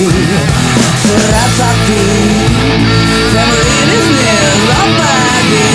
lagi. Surat sakti family business apa lagi.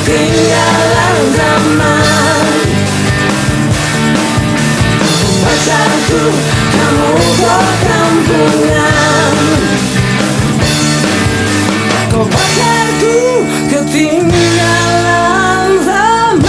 ketinggalan zaman. Pacarku, kamu kok kampungan. Kau pacarku, ketinggalan zaman.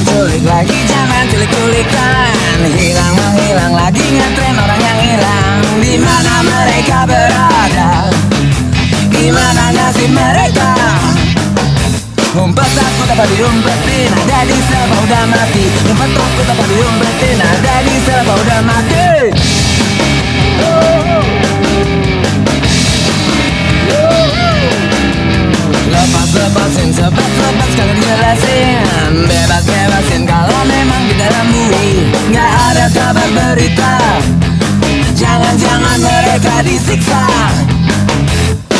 Culik lagi, jangan culik-culikan. Hilang menghilang lagi, ngetren orang yang hilang. Di mana mereka berada? Gimana nasib mereka? Ngumpet aku dapat diumpetin, ada di selapa udah mati. Ngumpet aku dapat diumpetin, ada di selapa udah mati. mereka disiksa.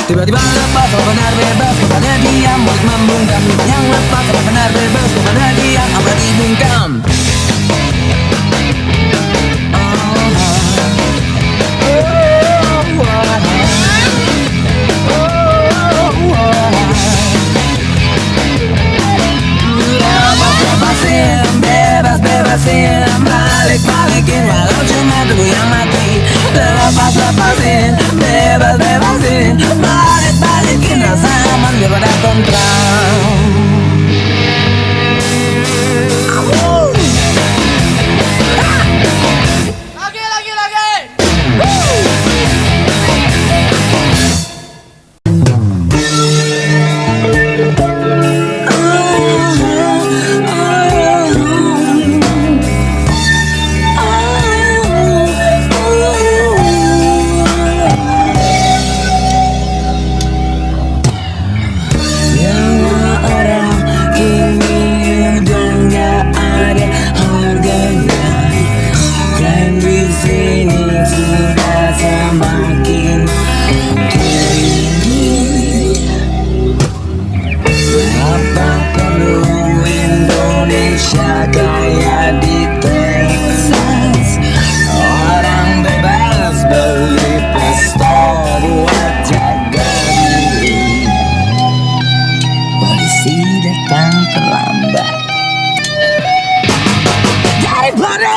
Tiba-tiba lepas, benar bebas, kepada diam, mulut membungkam. Yang lepas, benar bebas, kepada diam, amat dibungkam. Lepas-lepasin, bebas-bebasin, balik-balikin walau cuma tubuh yang mati. Lepas-lepasin, bebas-bebasin, balik-balikin rasa aman daripada tentram.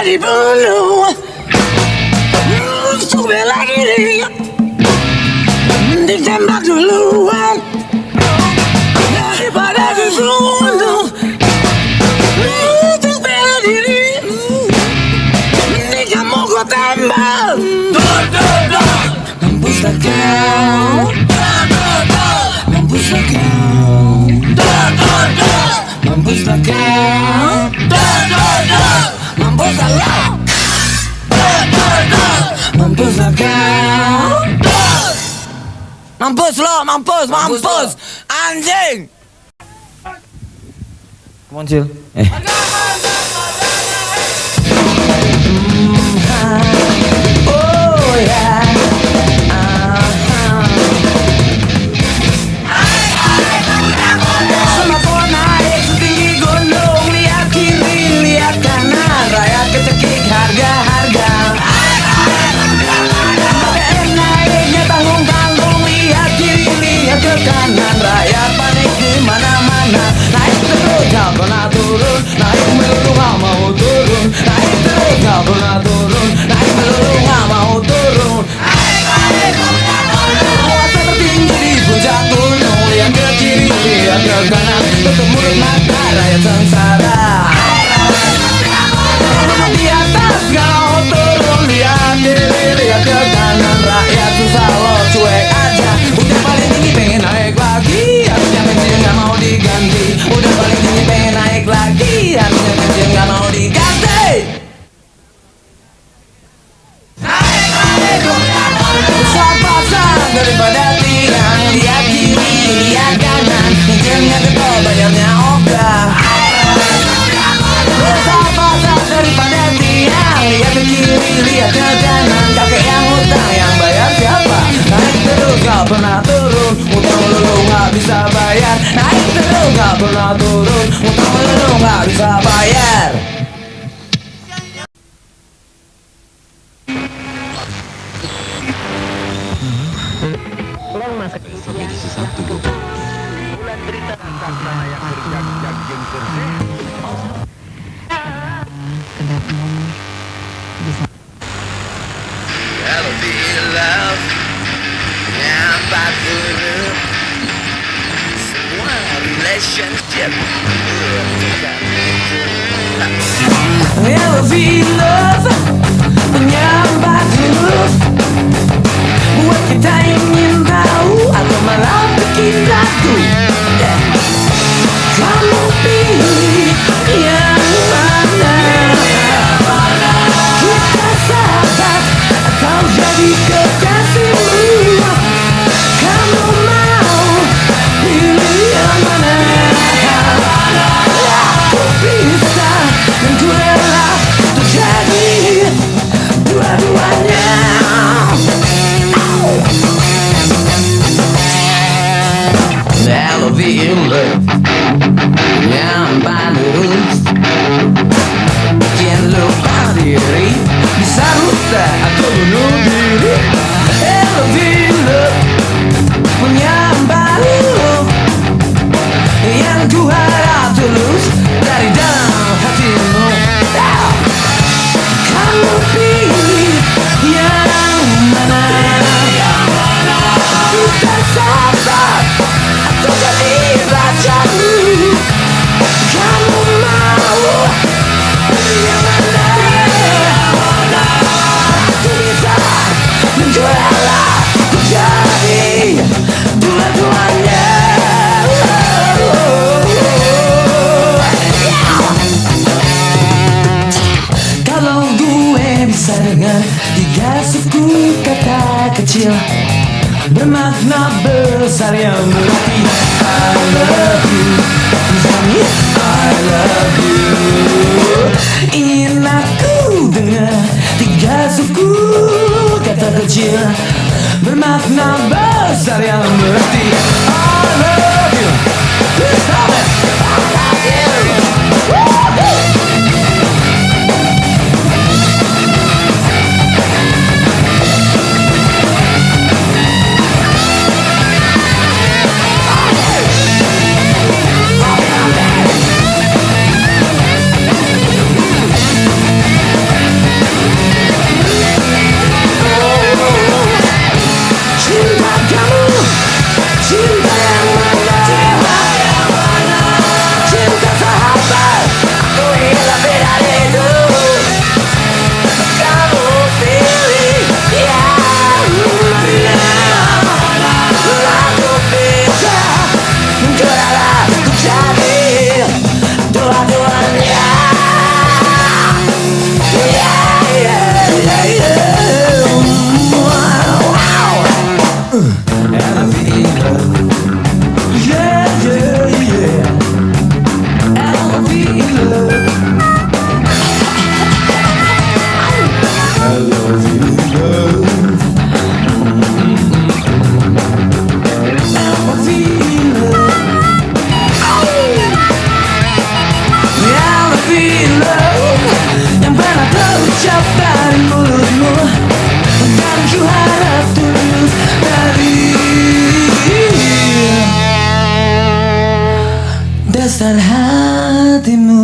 Dibunuh, coba lagi dia, ditembak duluan daripada dibunuh. Untuk bela diri, ini kamu gua tembak. Mampuslah kau, mampuslah kau, mampuslah kau. Mampuslah lo, mampuslah kau. Mampus lo, mampus, anjing. Come on, chill. Oh yeah. Semua naik setinggi gunung, lihat kiri, lihat kanan, rakyat kecekik harga-harga. Naiknya tanggung-tanggung, lihat kiri, lihat ke kanan, rakyat panik di mana-mana. Naik terus gak pernah turun, naik melulu gak mau turun, naik terus gak pernah turun, naik melulu gak mau turun. Kuasa tertinggi di puncak gunung, lihat ke kiri, lihat ke kanan, tutup mulut mata rakyat sengsara. Di atas kau turun, lihat kiri, lihat ke kanan, rakyat susah lo cuek aja. Udah paling tinggi pengen naik lagi, harusnya bensin gak mau diganti. Udah paling tinggi pengen naik lagi, harusnya bensin gak mau diganti. Besar-besar daripada tiang, lihat kiri, lihat kanan, bensinnya getol, bayarnya ogah. Besar-besar daripada tiang, lihat ke kiri, lihat ke kanan, kakek yang utang, yang bayar siapa? Naik terus gak pernah turun, utang melulu gak bisa bayar. Naik terus gak pernah turun, utang melulu gak bisa bayar. Kalau di love nyampak dulu semua relationship bukan itu. Kalau di love nyampak dulu buat kita ingin tahu atau malah bikin ragu. Kamu pilih yang mana? Kita sahabat atau jadi kekasihmu? Kamu mau pilih yang mana? Aku bisa dan ku rela untuk jadi dua-duanya. kecil bermakna besar yang berarti I love you. Misalnya I love you. Ingin aku dengar 3 suku kata kecil bermakna besar yang berarti I love you. Stop it. I love you. Dasar hatimu.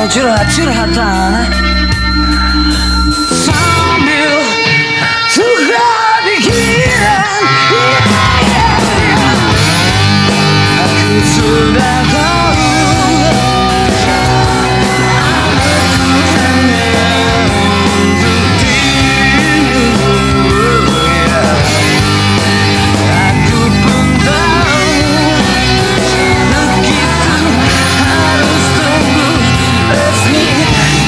curhat-curhatan sambil suka pikiran. Aku sudah tahu hanya untuk dirimu. Aku pun tahu dan kita harus tunggu resmi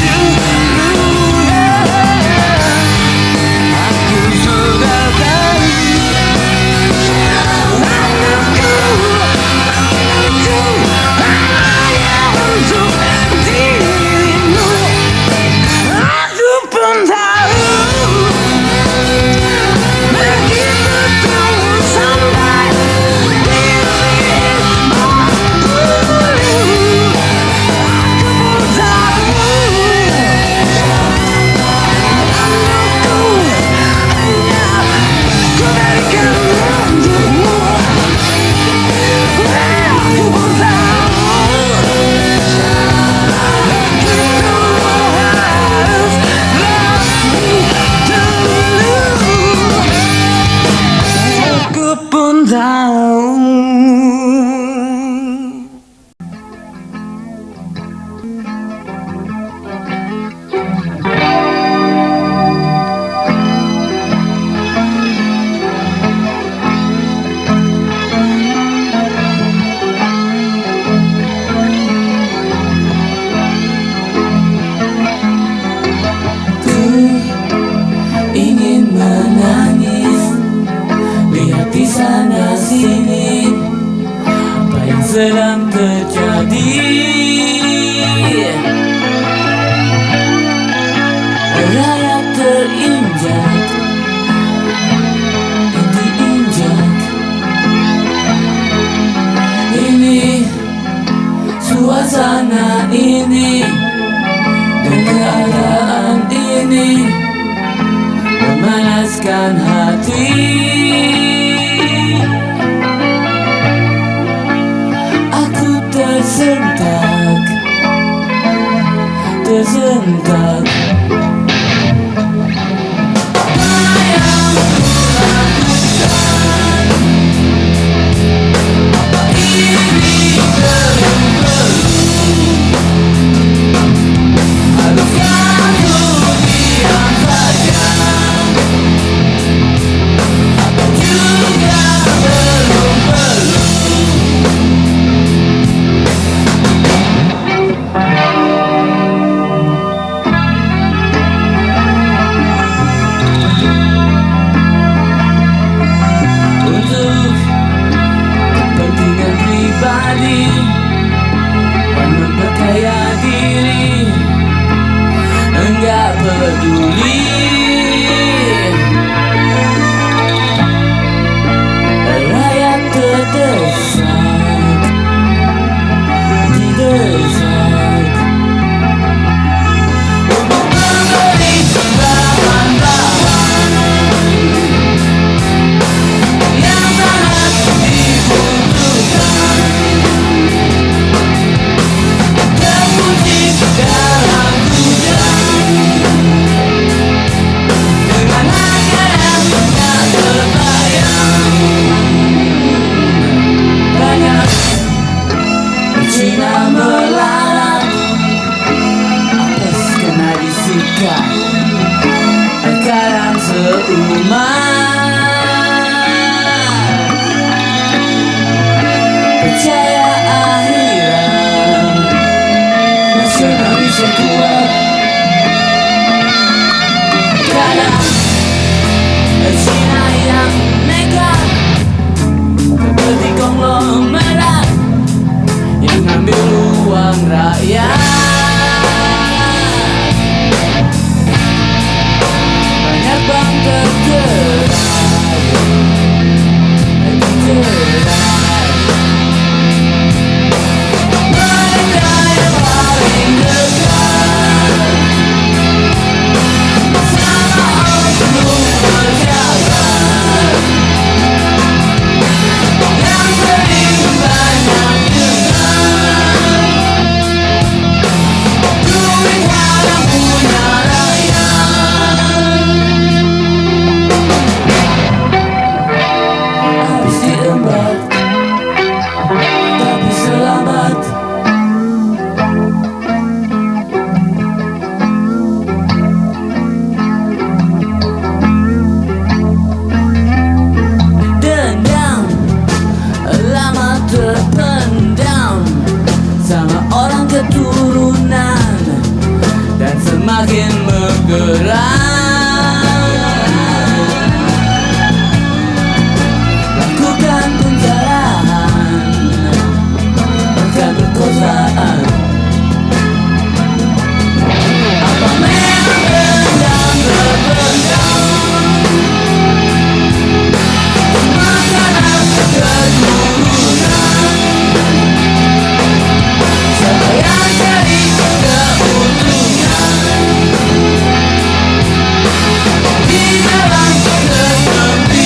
dulu. Aku sudah tahu aku hanya untuk dirimu. Aku pun tahu begitu tunggu sampai dirimu. Aku pun tahu aku hanya ku berikan untukmu. Aku pun tahu begitu harus resmi dulu. Aku pun tahu. Ingin menangis, lihat di sana sini apa yang sedang terjadi. Raya terinjak, diinjak. Ini suasana ini dan keadaan ini memanaskan hati. Aku tersentak, tersentak. Percaya akhirat nasional bisa kuat. Kadang Cina yang nekat seperti konglomerat yang ngambil uang rakyat. semakin bergerak. Lakukan penjarahan, bukan perkosaan. Apa memang dendam terpendam? Makanan keturunan, siapa yang cari keuntungan di dalam kesempitan?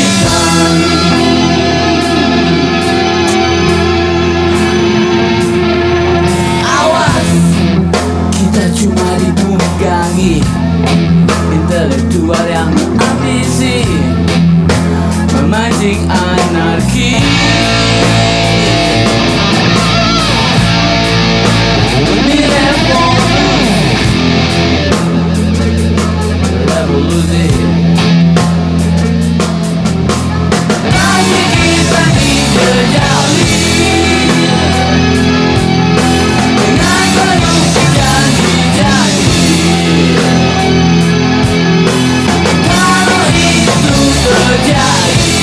Awas, kita cuma ditunggangi intelektual yang ambisi memancing anarki. Ini revolusi. Lagi kita dijejali dengan penuh janji-janji. Kalau itu terjadi,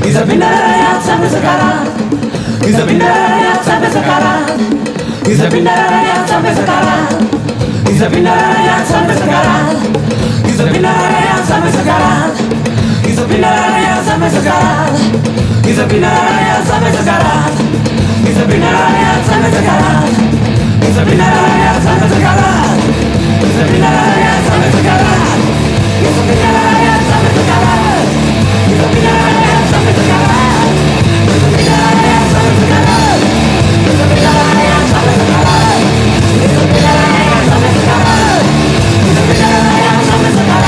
Bisa pindah rayap sampai sekarang. Bisa pindah rayap sampai sekarang. Bisa pindah rayap sampai sekarang. Bisa pindah rayap sampai sekarang. Bisa pindah rayap sampai sekarang. Bisa pindah rayap sampai sekarang. Bisa pindah rayap sampai sekarang. Bisa pindah rayap sampai sekarang. Bisa pindah rayap sampai sekarang. Bisa pindah rayap sampai sekarang. Bisa pindah rayap sampai sekarang. Bisa pindah rayap sampai sekarang. Bisa pindah rayap sampai sekarang. Bisa pindah rayap sampai sekarang. Bisa pindah rayap sampai sekarang. Bisa pindah rayap sampai sekarang.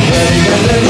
Berikan sedikit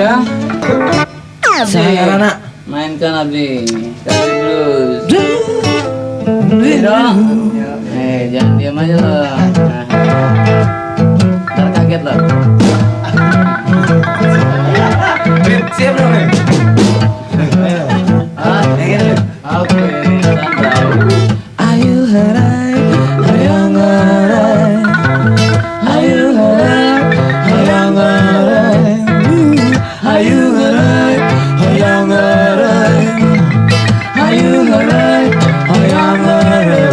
Sudah? Saya Rana. Mainkan Abdi Country Blues. Dong. Jangan diam aja lo. Ntar kaget lo. Siap dong nih. Oke, santai. Ayo harai, hayang harai, ayo harai, hayang harai, ayo harai, hayang harai, ayo harai, hayang harai.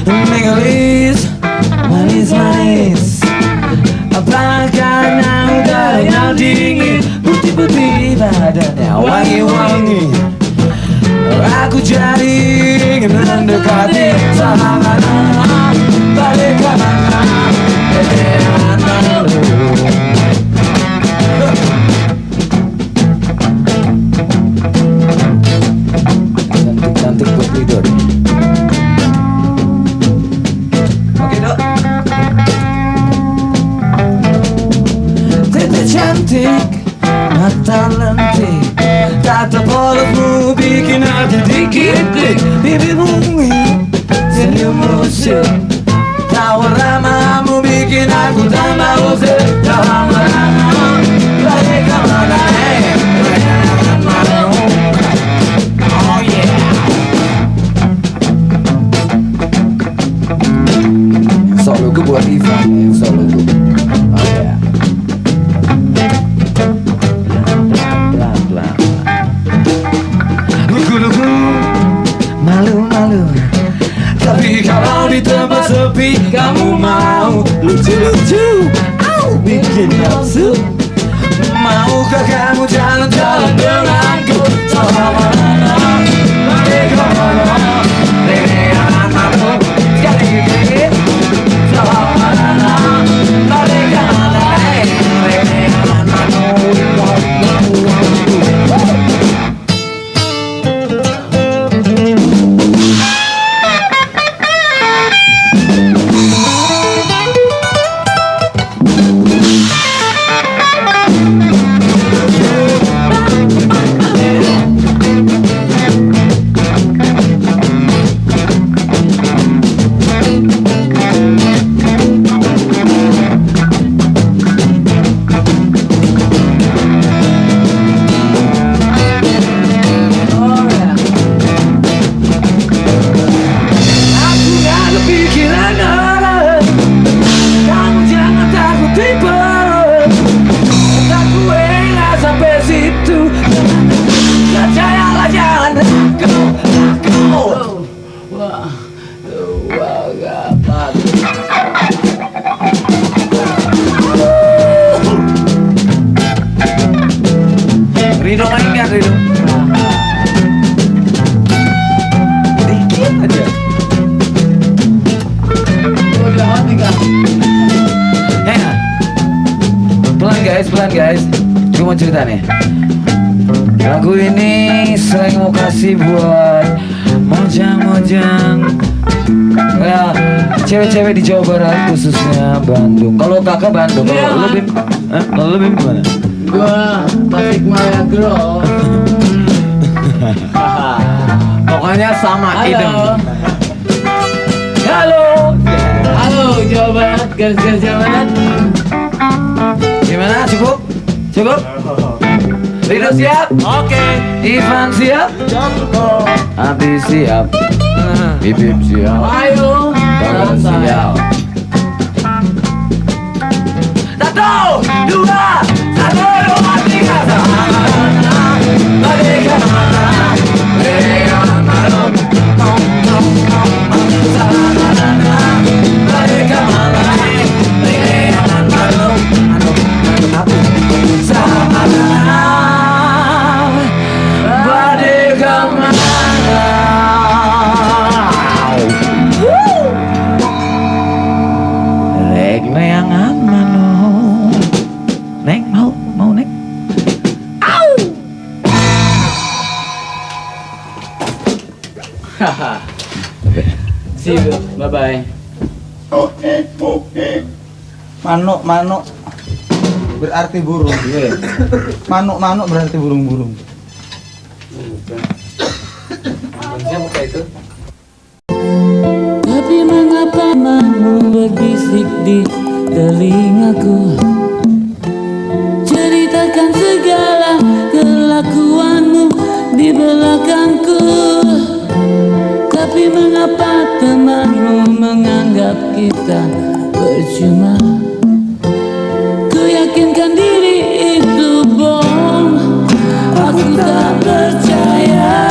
Megalis, manis-manis. Apakah udaranya dingin, putih-putih badannya wangi-wangi. Aku jadi ingin mendekati sana balik kanan, jangan malu. Cantik-cantik buat tidur. Cantik, mata lentik, tata polosmu bikin hati dikit-dik. Bibirmu senyummu sih, tawa ramamu bikin aku tambah usir. Lama-lama balik kemana, jangan malu. Oh yeah. Solo gue buat Ivan, solo gue. Oh yeah. Malu-malu, tapi kalau di tempat sepi kamu mau lucu-lucu, bikin nafsu. Maukah kamu jalan-jalan denganku? Sama-sama, balik kemana? Jangan malu, sekali-kali. Sama-sama, balik kemana? Jangan malu. Rido main gak Rido? Dikit aja. Udah mati kan? Pelan guys. Gue mau cerita nih. Lagu ini saya mau kasih buat mojang-mojang, ya, cewek-cewek di Jawa Barat khususnya Bandung. Kalau kakak Bandung, kalau lu Bim gimana? Gua Tasikmalaya Girl. Pokoknya sama idem. Halo Jawa Barat, garis-garis Jawa Barat. Gimana? Cukup? Rido siap? Oke. Ivan siap? Cukup. Abdi siap? Bibim siap? Ayo. Kakak siap? 1, 2, 1, 2, 3. Balik kemana? Jangan malu. Balik kemana? Jangan malu. Neng, mau Neng? Haha. See you. Bye bye. Manuk berarti burung. Manuk berarti burung-burung. Siapa itu? Tapi mengapa kamu berbisik di telingaku, ceritakan segala kelakuanmu di belakangku. Tapi mengapa temanmu menganggap kita percuma? Ku yakinkan diri itu bohong, aku tak percaya.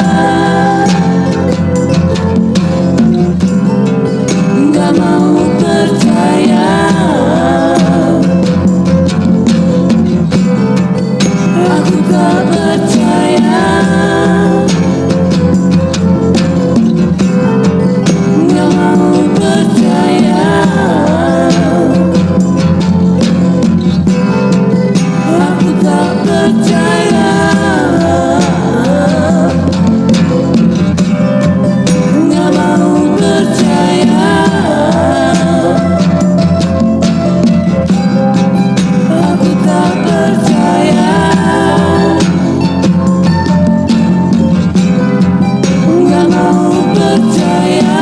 Gak mau percaya, aku tak percaya. Gak mau percaya, aku tak percaya. Gak mau percaya, aku tak percaya. Gak mau percaya.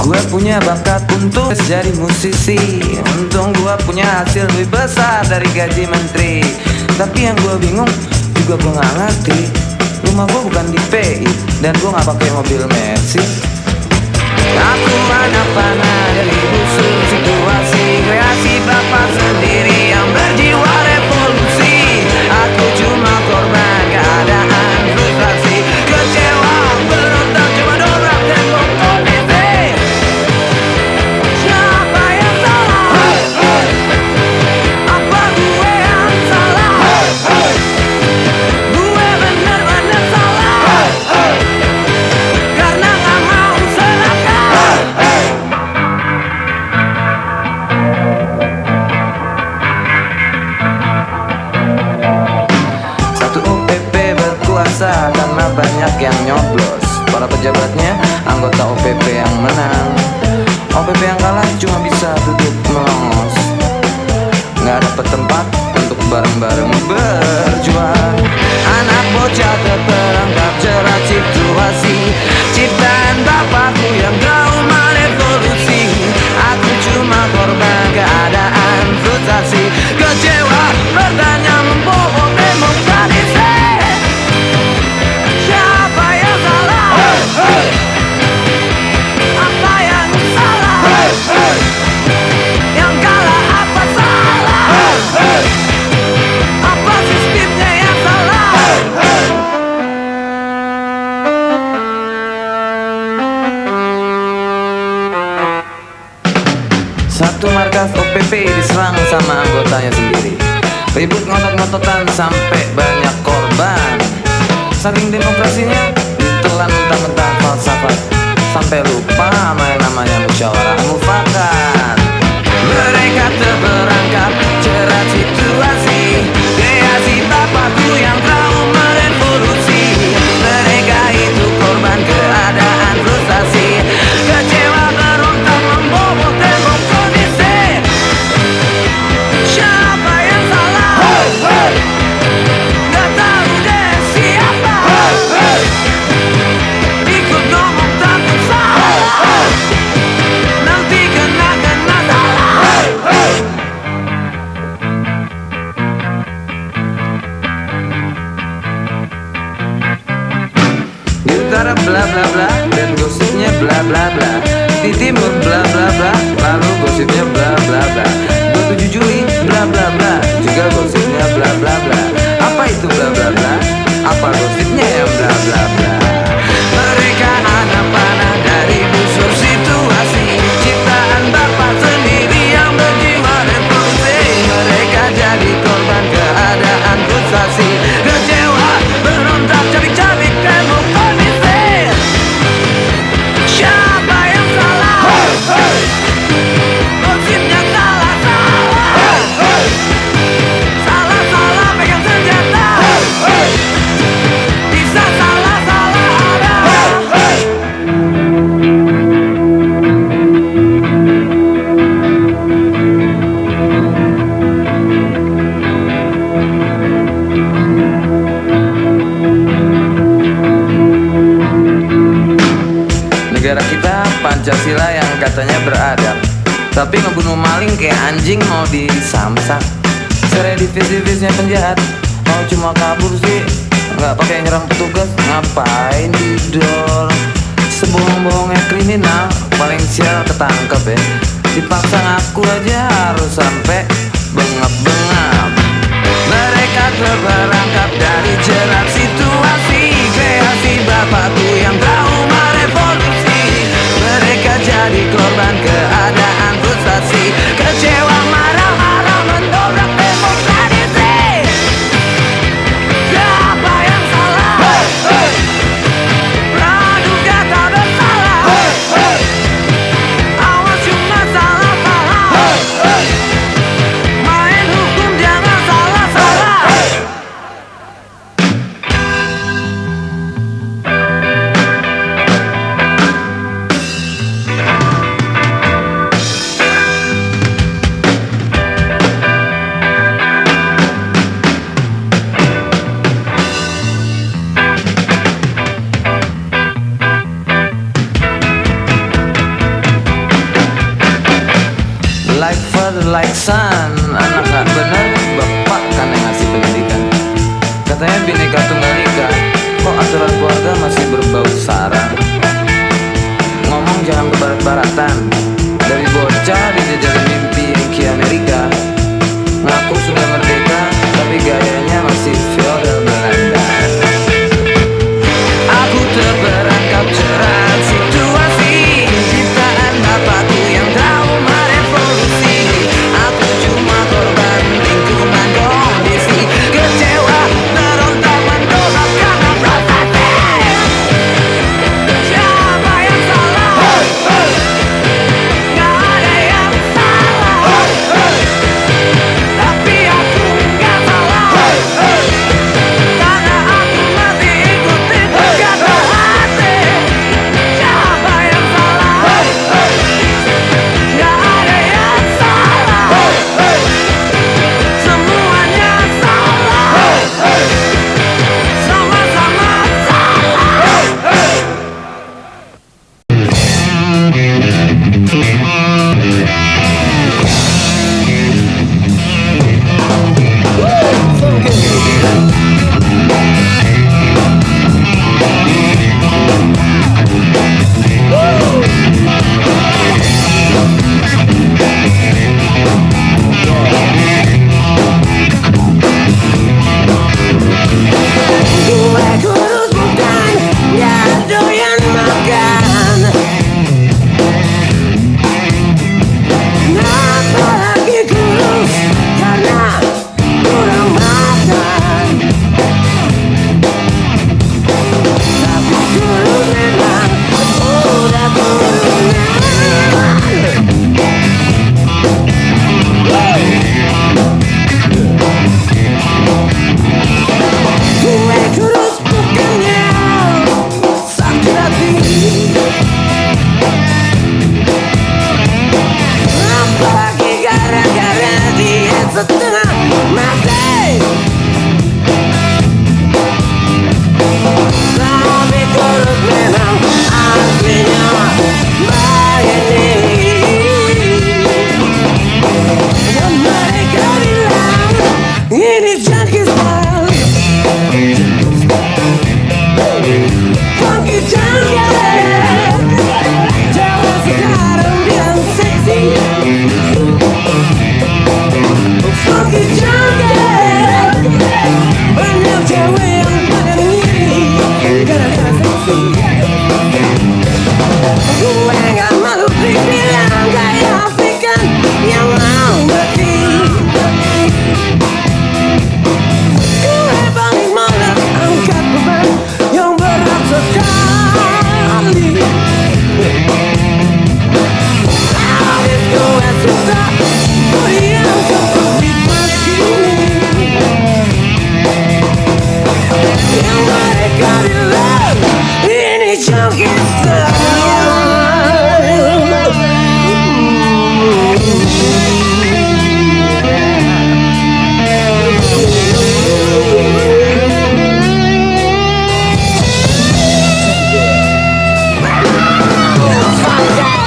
Gue punya bakat untuk jadi musisi. Untung gue punya hasil lebih besar dari gaji menteri. Tapi yang gue bingung juga gue gak ngerti. Rumah gue bukan di PI dan gue gak pakai mobil Mercy. Aku hanya panah dari busur situasi, kreasi bapak sendiri yang berjiwa revolusi. Aku cuma korban keadaan frustrasi, kecewa berontak coba dobrak tembok kondisi. Siapa yang salah? Apa gue yang salah? Gue bener-bener salah karena gak mau serahkan. Satu OPP berkuasa karena banyak yang nyoblos. Para pejabatnya anggota OPP yang menang. OPP yang kalah cuma bisa duduk melongos. Nggak dapet tempat untuk bareng-bareng berjuang. Anak bocah terperangkap jerat situasi, ciptaan bapakku yang trauma revolusi. Aku cuma korban keadaan frustrasi, kecewa bertanya membobol tembok tradisi. Siapa yang salah? Apa yang salah? Yang kalah apa salah? Apa sistemnya yang salah? Satu markas OPP diserang sama anggotanya sendiri. Ribut ngotot-ngototan sampai banyak korban. Saking demokrasinya ditelan mentah-mentah falsafat, sampai lupa sama yang namanya musyawarah mufakat. Mereka terperangkap jerat situasi, kreasi bapakku yang trauma revolusi. Mereka itu korban keadaan frustasi, kecewa berontak membobol tembok kondisi. Siapa yang salah? Gak tahu deh siapa. Ikut ngomong takut salah, nanti kena salah. Di utara bla bla bla dan gosipnya bla bla bla. Di timur bla bla bla, lalu gosipnya bla bla bla. 27 Juli bla bla bla, juga gosipnya bla bla bla. Apa itu bla bla bla? Apa gosipnya yang bla bla Pancasila yang katanya beradab, tapi ngebunuh maling kayak anjing mau disamsak. Seredivis-divisnya penjahat, mau cuma kabur sih, nggak pakai nyerang petugas, ngapain didor? Sebohong-bohongnya kriminal, paling sial ketangkep ya. Dipaksa ngaku aja harus sampai bengap-bengap. Mereka terperangkap dari jerat situasi, kreasi bapakku yang trauma revolusi. Mereka jadi korban keadaan frustasi, kecewa marah-marah mendobrak demokrasi. Siapa yang salah? Praduga tak bersalah. Awas cuma salah paham. Main hukum jangan salah-salah. Like father, like son. Anak gak bener, bapak kan yang ngasih pendidikan. Katanya Bhinneka Tunggal Ika, kok aturan keluarga masih berbau sara. Ngomong jangan ke barat-baratan, dari bocah dijajalin mimpi ke Amerika. Ngaku sudah merdeka, tapi gayanya masih feodal Belanda. Aku terperangkap jerat situasi, ciptaan bapakku yang trauma revolusi. Aku cuma korban lingkungan kondisi, kecewa berontak mendobrak karena prestasi. Siapa yang salah? Gak ada yang salah, tapi aku gak salah, karena aku masih ikutin kata hati. Siapa yang salah? Gak ada yang salah, semuanya salah, sama-sama salah. Gue kurus bukan, gak doyan makan. Kenapa lagi kurus? Karena kurang makan. Tapi kurus memang udah turunan. Gue kurus bukannya sakit hati. Apalagi gara-gara diet setengah mati. Tapi kurus memang aslinya begini. Dan mereka bilang ini junkie style, funky junkie. Cewek sekarang bilang seksi, funky junkie. Banyak cewek yang pada ngiri gara-gara seksi. Gue gak malu dibilang gaya Afrikan yang mau ngerti. Gue paling malas angkat beban yang berat sekali. Habis gue susah yang seperti begini. Yang mereka bilang ini junkie style. Funky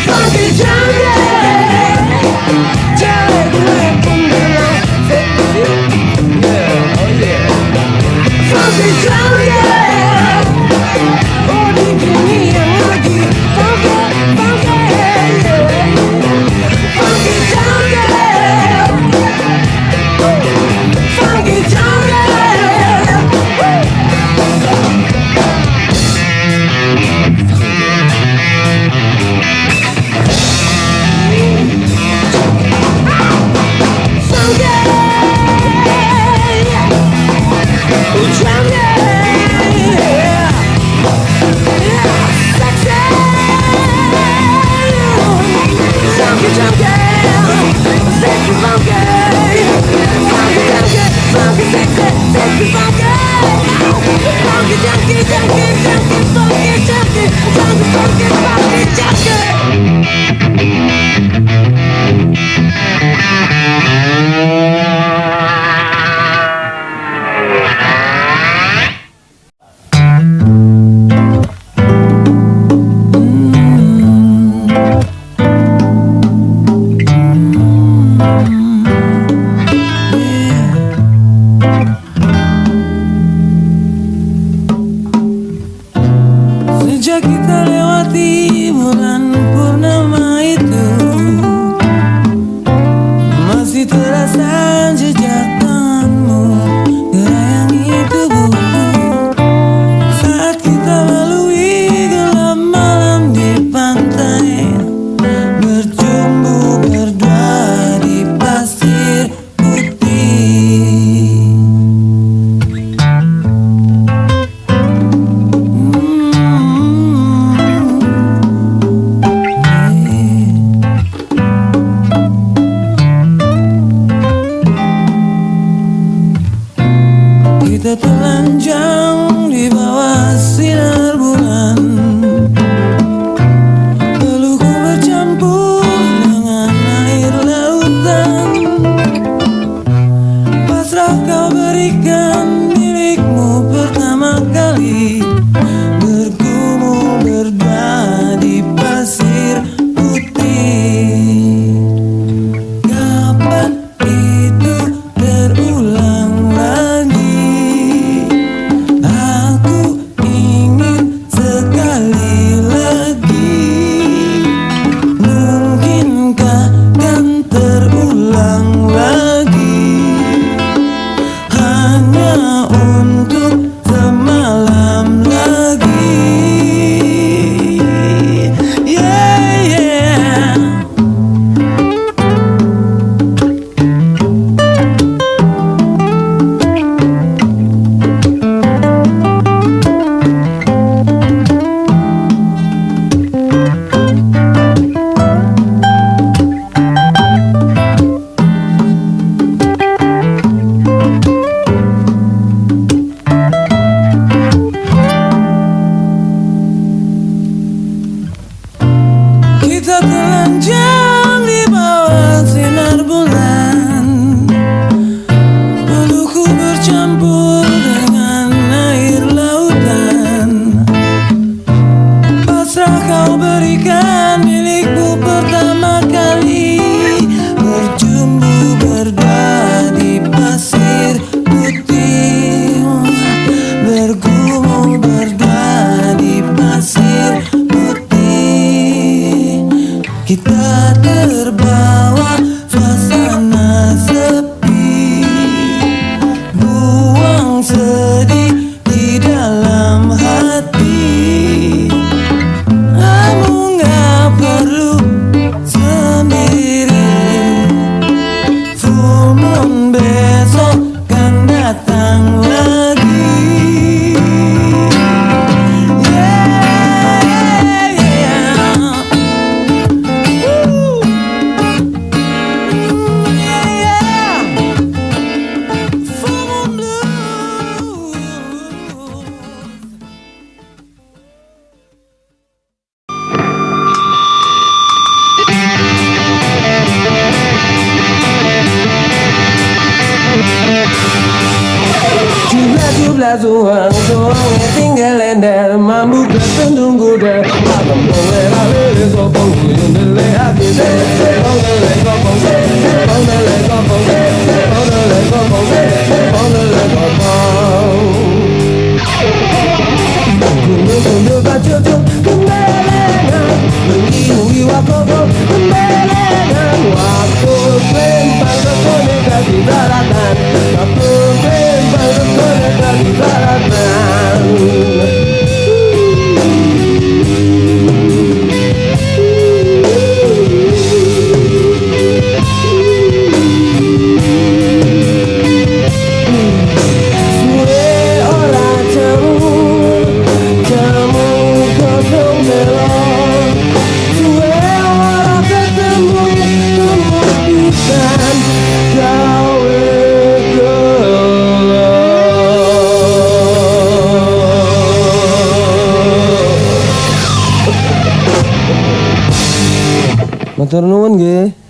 Funky jungle, jelek-jelek pembelah. Yeah, oh yeah. Funky jungle, oh di dunia yang lagi funky, funky, yeah. Funky jungle, funky jungle, sejak kita lewati bulan purnama itu, masih terasa jejak tanganmu ngerayangi tubuhku. Saat kita lalui gelap malam di pantai, berjumbu berdua di pasir putih. Kita telanjang di bawah sinar bulan, peluku bercampur dengan air lautan. Pasrah kau berikan milikmu pertama kali, bergumul berdua di pasir putih. Kapan itu terulang lagi? Aku ingin sekali lagi. Mungkinkah kan terulang lagi? Hanya untuk semalam lagi. Yeah, yeah. Kita telanjang di bawah sinar bulan, peluku bercampur dengan air lautan. Pasrah kau berikan milikku pertama kali, berjumbu berdua di pasir putih, bergumul berdua di pasir putih. Kita terbawa suasana sepi, buang sedih di dalam hati. Kamu gak perlu sendiri, full moon besok kan datang lagi. Yeah, yeah. Jumlah seorang tinggal lender, mambuk dan tendung kuda, malam pengelah lele sopong kuda. koko Pembelengan waktu Lempar ke di daratan Waktu lempar ke di daratan Matur nuwun nggih.